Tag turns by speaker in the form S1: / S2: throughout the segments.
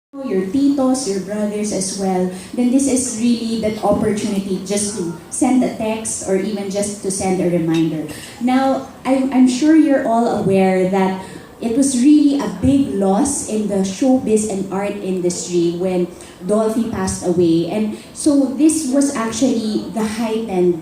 S1: your titos, your brothers as well, then this is really that opportunity just to send a text or even just to send a reminder. Now, I'm sure you're all aware that it was really a big loss in the showbiz and art industry when Dolphy passed away. And so this was actually the heightened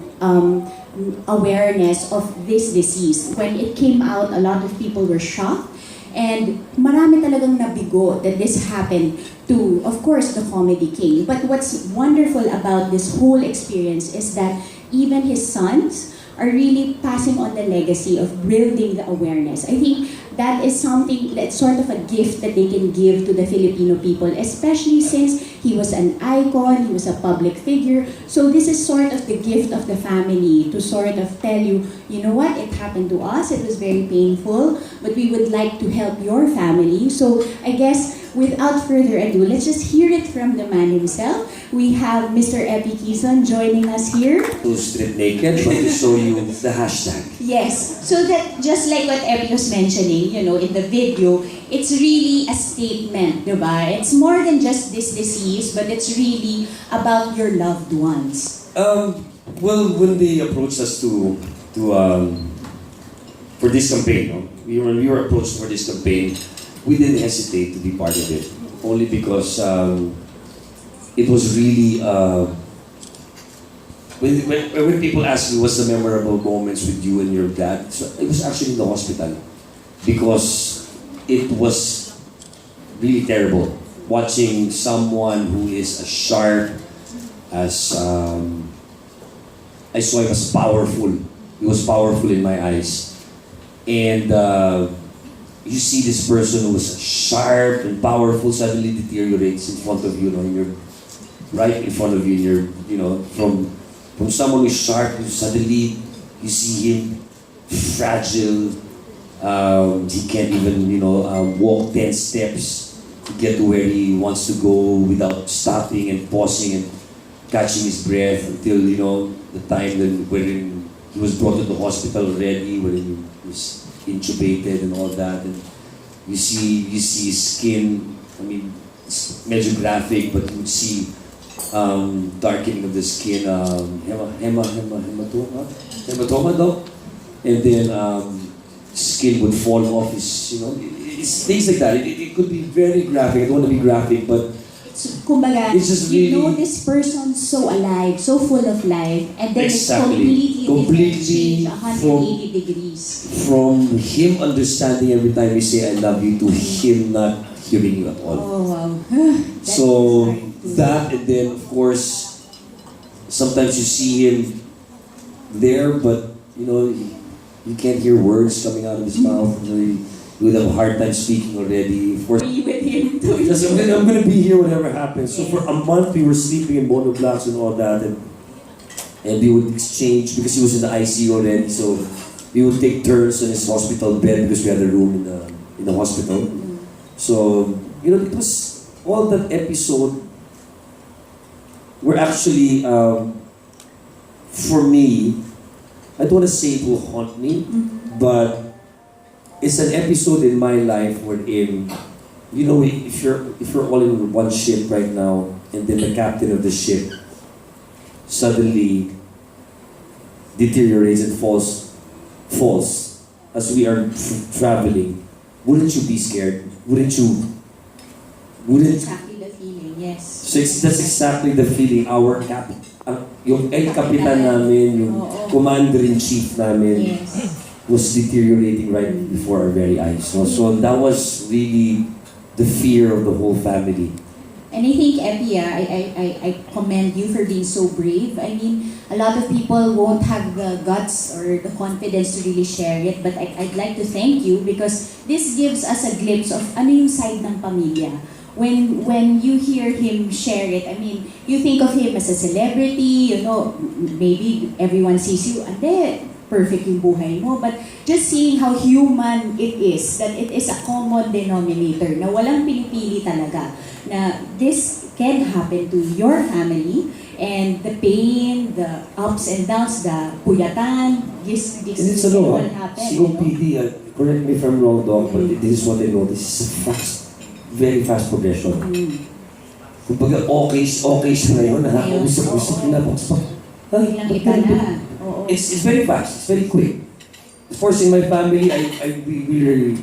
S1: awareness of this disease. When it came out, a lot of people were shocked. And marami talagang nabigo that this happened to, of course, the comedy king. But what's wonderful about this whole experience is that even his sons are really passing on the legacy of building the awareness. I think that is something, that's sort of a gift that they can give to the Filipino people, especially since he was an icon, he was a public figure. So this is sort of the gift of the family to sort of tell you, you know what, it happened to us, it was very painful, but we would like to help your family. So I guess without further ado, let's just hear it from the man himself. We have Mr. Eppie joining us here.
S2: To strip naked, but to show you the hashtag.
S1: Yes, so that just like what Eppie was mentioning, you know, in the video, it's really a statement, diba? It's more than just this disease, but it's really about your loved ones.
S2: Well, when they approached us for this campaign, no? we were approached for this campaign, we didn't hesitate to be part of it, only because it was really when people ask me what's the memorable moments with you and your dad, so it was actually in the hospital because it was really terrible watching someone who is as sharp as I saw him as powerful. He was powerful in my eyes, and you see this person who was sharp and powerful suddenly deteriorates in front of you, right in front of you, from someone who's sharp, suddenly you see him fragile. He can't even, walk 10 steps to get to where he wants to go without stopping and pausing and catching his breath until, the time when he was brought to the hospital already, when he was intubated and all that. And you see his skin, it's medyo graphic, but you would see darkening of the skin, hematoma though, and then skin would fall off his, it's things like that. It could be very graphic. I don't want to be graphic, but
S1: kumbaga,
S2: it's just really,
S1: you know this person's so alive, so full of life, and then
S2: exactly,
S1: it's completely 180 degrees.
S2: From him understanding every time we say I love you to him not hearing you at all.
S1: Oh wow.
S2: So that, and then of course, sometimes you see him there, but you can't hear words coming out of his mouth. You would have a hard time speaking already. Of course,
S1: be with him too.
S2: just, I'm gonna be here whatever happens. So for a month we were sleeping in Bono Blocks and all that, and we would exchange because he was in the ICU already. So we would take turns on his hospital bed because we had a room in the hospital. So it was all that episode were actually for me. I don't want to say it will haunt me, but it's an episode in my life wherein, if you're all in one ship right now, and then the captain of the ship suddenly deteriorates and falls as we are traveling, wouldn't you be scared? Wouldn't
S1: Exactly the feeling, yes.
S2: So that's exactly the feeling. Yung El Capitan namin, yung Commander-in-Chief namin,
S1: yes,
S2: was deteriorating right before our very eyes. So that was really the fear of the whole family.
S1: And I think, Eppie, I commend you for being so brave. I mean, a lot of people won't have the guts or the confidence to really share it, but I'd like to thank you because this gives us a glimpse of ano yung side ng pamilya. When you hear him share it, I mean, you think of him as a celebrity, maybe everyone sees you, ande, perfect yung buhay mo. But just seeing how human it is, that it is a common denominator, na walang pinipili talaga, na this can happen to your family, and the pain, the ups and downs, the puyatan, this all happen.
S2: COPD, correct me if I'm wrong, Doc, but this is what I know. This is a very fast progression. Kumbaga, okay siya ngayon, nakakausap-usap na,
S1: Biglang iba na. Oo.
S2: It's very fast, it's very quick. Of course, in my family, we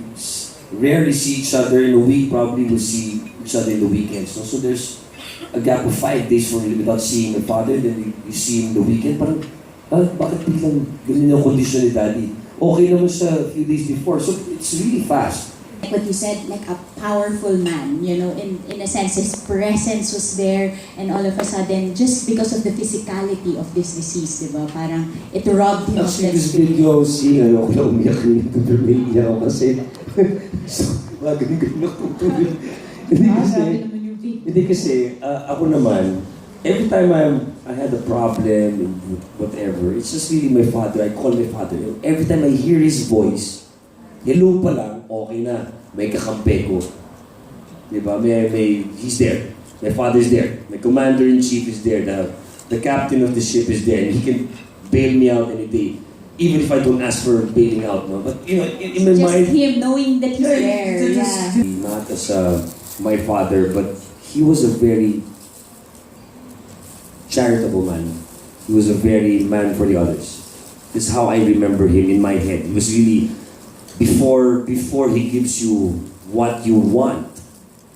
S2: rarely see each other in a week. Probably we'll see each other in the weekends. No? So there's a gap of 5 days for me without seeing my father. Then you see him the weekend. Parang, bakit biglang ganun yung condition ni Daddy? Okay naman siya a few days before. So it's really fast.
S1: Like what you said, like a powerful man, you know, in a sense, his presence was there, and all of a sudden, just because of the physicality of this disease, di ba? Parang it robbed him of
S2: Actually,
S1: that
S2: this
S1: spirit.
S2: video, ayoko na umiyak yun. Tutuloy ako kasi, magaling ako tutuloy.
S1: Grabe naman yung video.
S2: Hindi kasi, ako naman, every time I had a problem, whatever, it's just really my father. I call my father. Every time I hear his voice, hello pa lang, okay na. May kakampi ko. Diba? He's there. My father's there. My commander-in-chief is there. The captain of the ship is there. And he can bail me out any day. Even if I don't ask for bailing out. No? But, you know, in my
S1: Just
S2: mind...
S1: him knowing that he's there. Yeah.
S2: Not as my father, but he was a very charitable man. He was a very man for the others. This is how I remember him in my head. He was really... Before he gives you what you want,